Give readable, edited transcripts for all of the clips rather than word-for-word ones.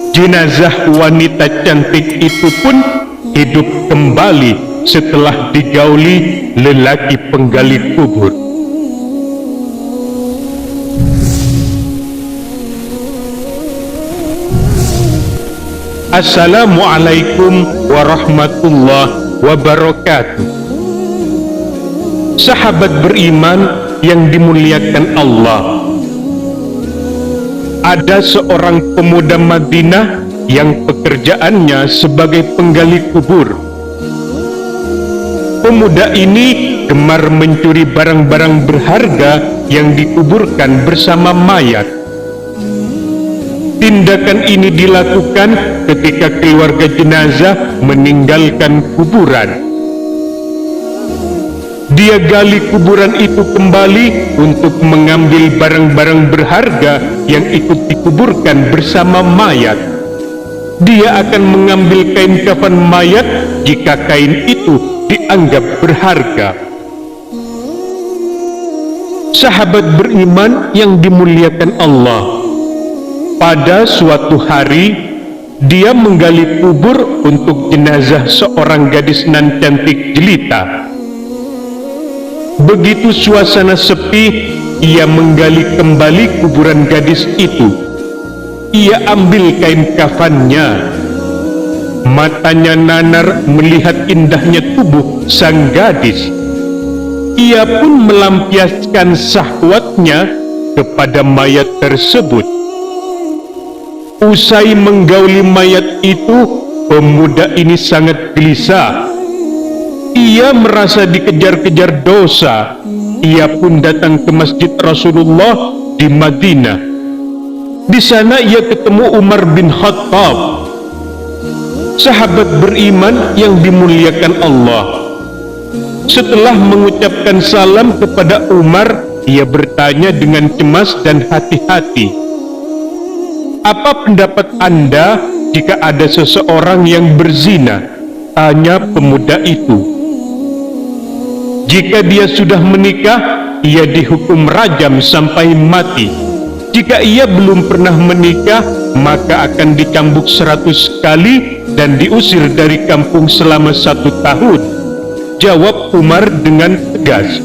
Jenazah wanita cantik itu pun hidup kembali setelah digauli lelaki penggali kubur. Assalamualaikum warahmatullahi wabarakatuh. Sahabat beriman yang dimuliakan Allah, ada seorang pemuda Madinah yang pekerjaannya sebagai penggali kubur. Pemuda ini gemar mencuri barang-barang berharga yang dikuburkan bersama mayat. Tindakan ini dilakukan ketika keluarga jenazah meninggalkan kuburan. Dia gali kuburan itu kembali untuk mengambil barang-barang berharga yang ikut dikuburkan bersama mayat. Dia akan mengambil kain kafan mayat jika kain itu dianggap berharga. Sahabat beriman yang dimuliakan Allah, pada suatu hari dia menggali kubur untuk jenazah seorang gadis nan cantik jelita. Begitu suasana sepi, ia menggali kembali kuburan gadis itu. Ia ambil kain kafannya. Matanya nanar melihat indahnya tubuh sang gadis. Ia pun melampiaskan syahwatnya kepada mayat tersebut. Usai menggauli mayat itu, pemuda ini sangat gelisah. Ia merasa dikejar-kejar dosa. Ia pun datang ke masjid Rasulullah di Madinah. Di sana ia ketemu Umar bin Khattab, sahabat beriman yang dimuliakan Allah. Setelah mengucapkan salam kepada Umar, ia bertanya dengan cemas dan hati-hati, "Apa pendapat Anda jika ada seseorang yang berzina?" Tanya pemuda itu. "Jika dia sudah menikah, ia dihukum rajam sampai mati. Jika ia belum pernah menikah, maka akan dicambuk 100 kali dan diusir dari kampung selama 1 tahun. Jawab Umar dengan tegas.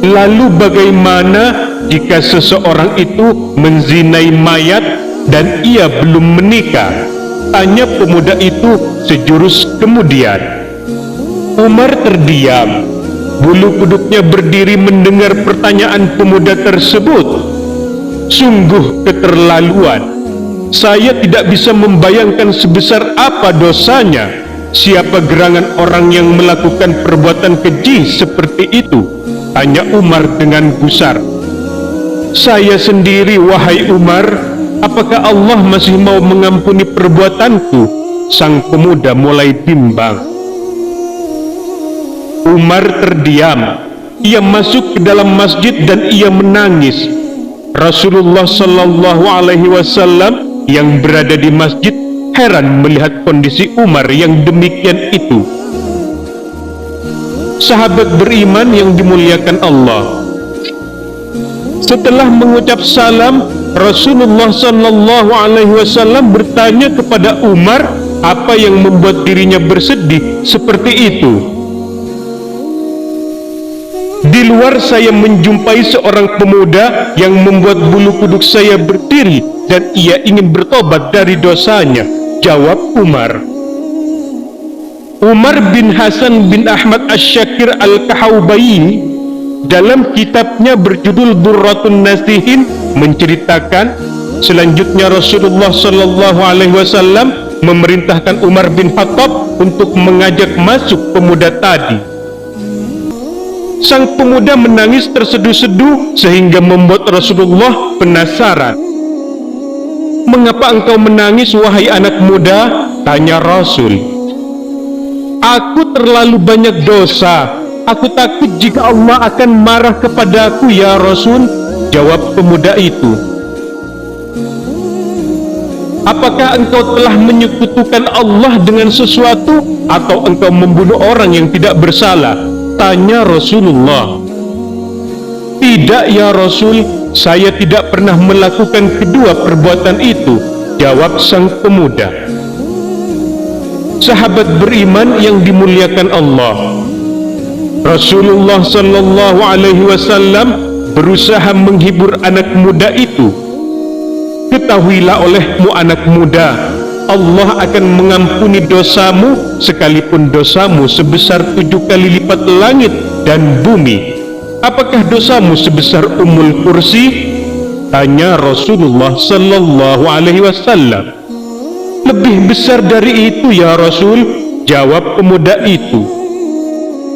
"Lalu bagaimana jika seseorang itu menzinai mayat dan ia belum menikah?" Tanya pemuda itu sejurus kemudian. Umar terdiam. Bulu kuduknya berdiri mendengar pertanyaan pemuda tersebut. Sungguh keterlaluan. Saya tidak bisa membayangkan sebesar apa dosanya. Siapa gerangan orang yang melakukan perbuatan keji seperti itu? Tanya Umar dengan gusar. "Saya sendiri, wahai Umar. Apakah Allah masih mau mengampuni perbuatanku?" Sang pemuda mulai bimbang. Umar terdiam. Ia masuk ke dalam masjid dan ia menangis. Rasulullah Sallallahu Alaihi Wasallam yang berada di masjid heran melihat kondisi Umar yang demikian itu. Sahabat beriman yang dimuliakan Allah, setelah mengucap salam, Rasulullah Sallallahu Alaihi Wasallam bertanya kepada Umar apa yang membuat dirinya bersedih seperti itu. "Di luar saya menjumpai seorang pemuda yang membuat bulu kuduk saya berdiri dan ia ingin bertobat dari dosanya," jawab Umar. Umar bin Hasan bin Ahmad Asy-Syakir Al-Kahaubaini dalam kitabnya berjudul Durratun Nasihin menceritakan selanjutnya Rasulullah Sallallahu Alaihi Wasallam memerintahkan Umar bin Khattab untuk mengajak masuk pemuda tadi. Sang pemuda menangis terseduh-seduh sehingga membuat Rasulullah penasaran. "Mengapa engkau menangis, wahai anak muda?" tanya Rasul. "Aku terlalu banyak dosa. Aku takut jika Allah akan marah kepadaku, ya Rasul," jawab pemuda itu. "Apakah engkau telah menyekutukan Allah dengan sesuatu atau engkau membunuh orang yang tidak bersalah?" tanya Rasulullah. "Tidak ya Rasul, saya tidak pernah melakukan kedua perbuatan itu," Jawab sang pemuda. Sahabat beriman yang dimuliakan Allah, Rasulullah sallallahu alaihi wasallam berusaha menghibur anak muda itu. Ketahuilah olehmu anak muda, Allah akan mengampuni dosamu sekalipun dosamu sebesar 7 kali lipat langit dan bumi. Apakah dosamu sebesar Ummul Kursi? Tanya Rasulullah sallallahu alaihi wasallam. Lebih besar dari itu ya Rasul, jawab pemuda itu.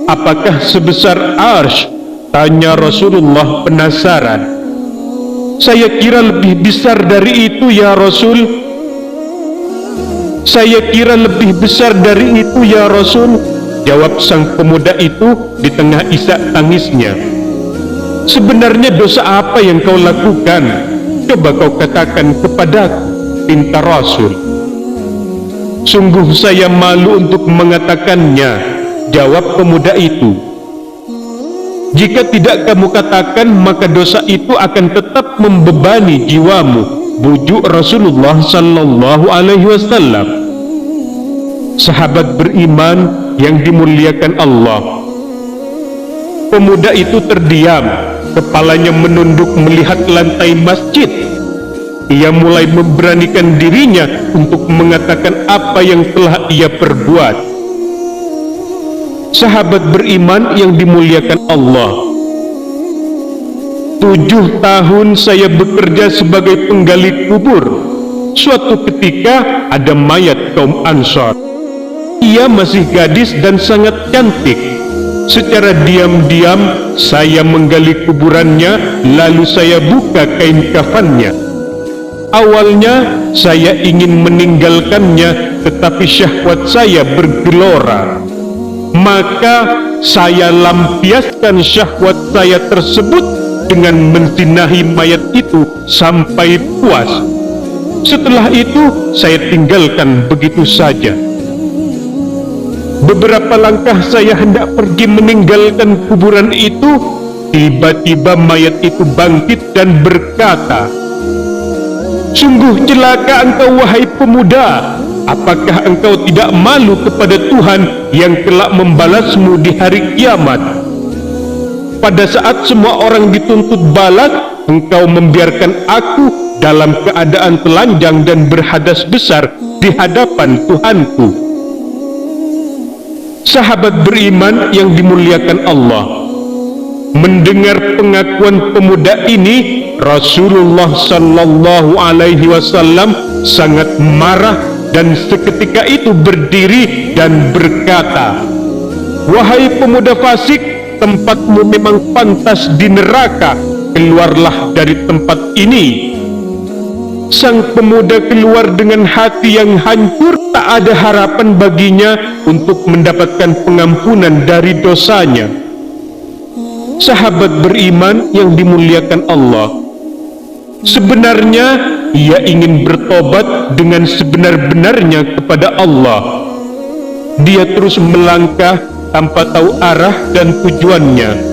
Apakah sebesar Arsy? Tanya Rasulullah penasaran. Saya kira lebih besar dari itu ya Rasul. Saya kira lebih besar dari itu ya Rasul, jawab sang pemuda itu di tengah isak tangisnya. Sebenarnya dosa apa yang kau lakukan? Coba kau katakan kepadaku, pinta Rasul. Sungguh saya malu untuk mengatakannya, jawab pemuda itu. Jika tidak kamu katakan, maka dosa itu akan tetap membebani jiwamu, bujuk Rasulullah sallallahu alaihi wasallam. Sahabat beriman yang dimuliakan Allah, pemuda itu terdiam, kepalanya menunduk melihat lantai masjid. Ia mulai memberanikan dirinya untuk mengatakan apa yang telah ia perbuat. Sahabat beriman yang dimuliakan Allah, 7 tahun saya bekerja sebagai penggali kubur. Suatu ketika ada mayat kaum Ansar. Ia masih gadis dan sangat cantik. Secara diam-diam saya menggali kuburannya, lalu saya buka kain kafannya. Awalnya saya ingin meninggalkannya, tetapi syahwat saya bergelora. Maka saya lampiaskan syahwat saya tersebut dengan menzinahi mayat itu sampai puas. Setelah itu saya tinggalkan begitu saja. Beberapa langkah saya hendak pergi meninggalkan kuburan itu, tiba-tiba mayat itu bangkit dan berkata, "Sungguh celaka engkau wahai pemuda. Apakah engkau tidak malu kepada Tuhan yang kelak membalasmu di hari kiamat? Pada saat semua orang dituntut balas, engkau membiarkan aku dalam keadaan telanjang dan berhadas besar di hadapan Tuhanku." Sahabat beriman yang dimuliakan Allah, mendengar pengakuan pemuda ini, Rasulullah sallallahu alaihi wasallam sangat marah dan seketika itu berdiri dan berkata, "Wahai pemuda fasik, tempatmu memang pantas di neraka. Keluarlah dari tempat ini." Sang pemuda keluar dengan hati yang hancur, tak ada harapan baginya untuk mendapatkan pengampunan dari dosanya. Sahabat beriman yang dimuliakan Allah, sebenarnya ia ingin bertobat dengan sebenar-benarnya kepada Allah. Dia terus melangkah tanpa tahu arah dan tujuannya.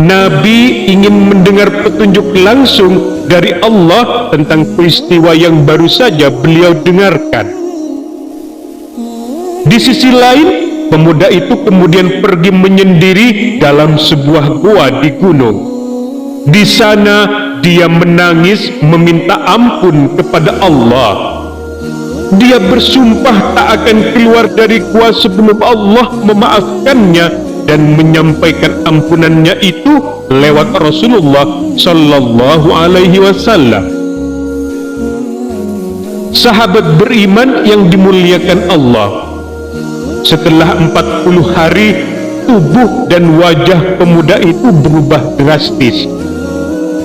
Nabi ingin mendengar petunjuk langsung dari Allah tentang peristiwa yang baru saja beliau dengarkan. Di sisi lain, pemuda itu kemudian pergi menyendiri dalam sebuah gua di gunung. Di sana dia menangis meminta ampun kepada Allah. Dia bersumpah tak akan keluar dari gua sebelum Allah memaafkannya dan menyampaikan ampunannya itu lewat Rasulullah sallallahu alaihi wasallam. Sahabat beriman yang dimuliakan Allah, setelah 40 hari tubuh dan wajah pemuda itu berubah drastis.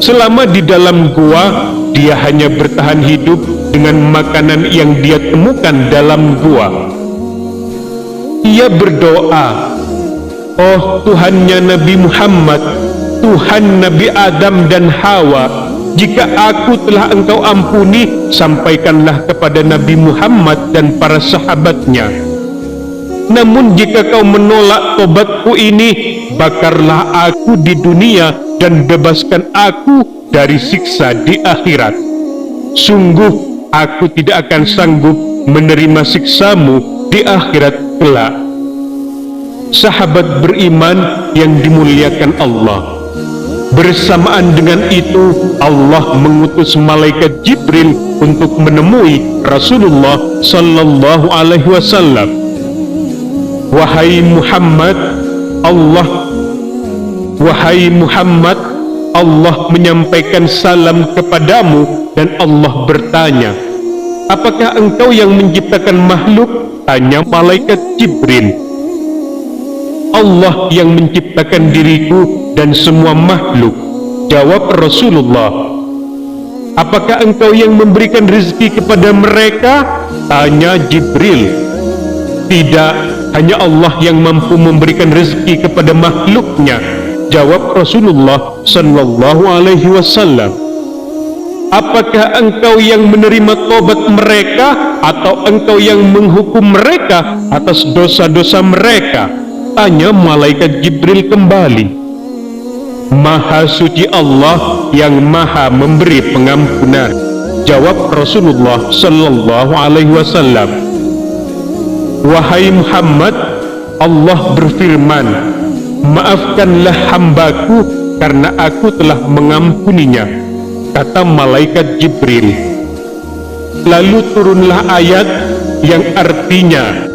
Selama di dalam gua, dia hanya bertahan hidup dengan makanan yang dia temukan dalam gua. Ia berdoa, "Oh Tuhannya Nabi Muhammad, Tuhan Nabi Adam dan Hawa, jika aku telah Engkau ampuni, sampaikanlah kepada Nabi Muhammad dan para sahabatnya. Namun jika kau menolak tobatku ini, bakarlah aku di dunia dan bebaskan aku dari siksa di akhirat." Sungguh aku tidak akan sanggup menerima siksamu di akhirat kelak. Sahabat beriman yang dimuliakan Allah, bersamaan dengan itu Allah mengutus malaikat Jibril untuk menemui Rasulullah sallallahu alaihi wasallam. Wahai Muhammad, Allah menyampaikan salam kepadamu, dan Allah bertanya, apakah engkau yang menciptakan makhluk? Tanya malaikat Jibril. Allah yang menciptakan diriku dan semua makhluk, jawab Rasulullah. Apakah engkau yang memberikan rezeki kepada mereka? Tanya Jibril. Tidak, hanya Allah yang mampu memberikan rezeki kepada makhluknya, jawab Rasulullah sallallahu alaihi wasallam. Apakah engkau yang menerima tobat mereka, atau engkau yang menghukum mereka atas dosa-dosa mereka? Tanya malaikat Jibril kembali. Maha suci Allah yang maha memberi pengampunan, jawab Rasulullah sallallahu alaihi wasallam. Wahai Muhammad, Allah berfirman, maafkanlah hambaku karena aku telah mengampuninya, kata malaikat Jibril. Lalu turunlah ayat yang artinya,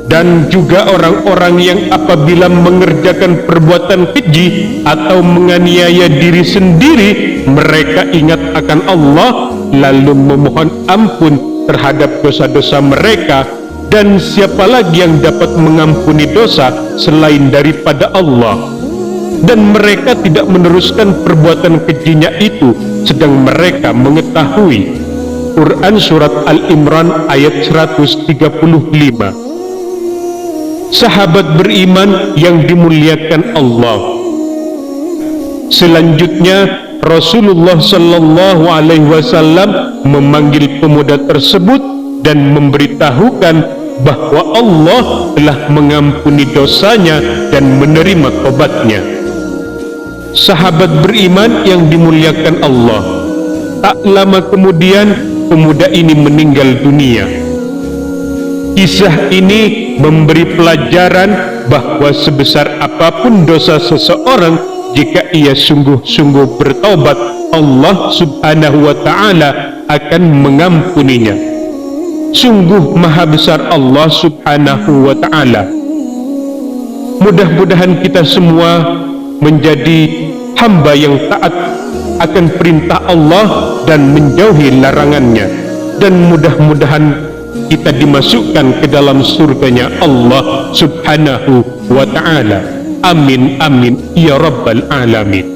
dan juga orang-orang yang apabila mengerjakan perbuatan keji atau menganiaya diri sendiri, mereka ingat akan Allah lalu memohon ampun terhadap dosa-dosa mereka, dan siapa lagi yang dapat mengampuni dosa selain daripada Allah? Dan mereka tidak meneruskan perbuatan kejinya itu sedang mereka mengetahui. Quran Surat Al-Imran ayat 135. Sahabat beriman yang dimuliakan Allah, selanjutnya Rasulullah sallallahu alaihi wasallam memanggil pemuda tersebut dan memberitahukan bahwa Allah telah mengampuni dosanya dan menerima tobatnya. Sahabat beriman yang dimuliakan Allah, tak lama kemudian pemuda ini meninggal dunia. Kisah ini memberi pelajaran bahwa sebesar apapun dosa seseorang, jika ia sungguh-sungguh bertaubat, Allah subhanahu wa ta'ala akan mengampuninya. Sungguh maha besar Allah subhanahu wa ta'ala. Mudah-mudahan kita semua menjadi hamba yang taat akan perintah Allah dan menjauhi larangannya, dan mudah-mudahan kita dimasukkan ke dalam surganya Allah subhanahu wa ta'ala. Amin amin ya rabbal alamin.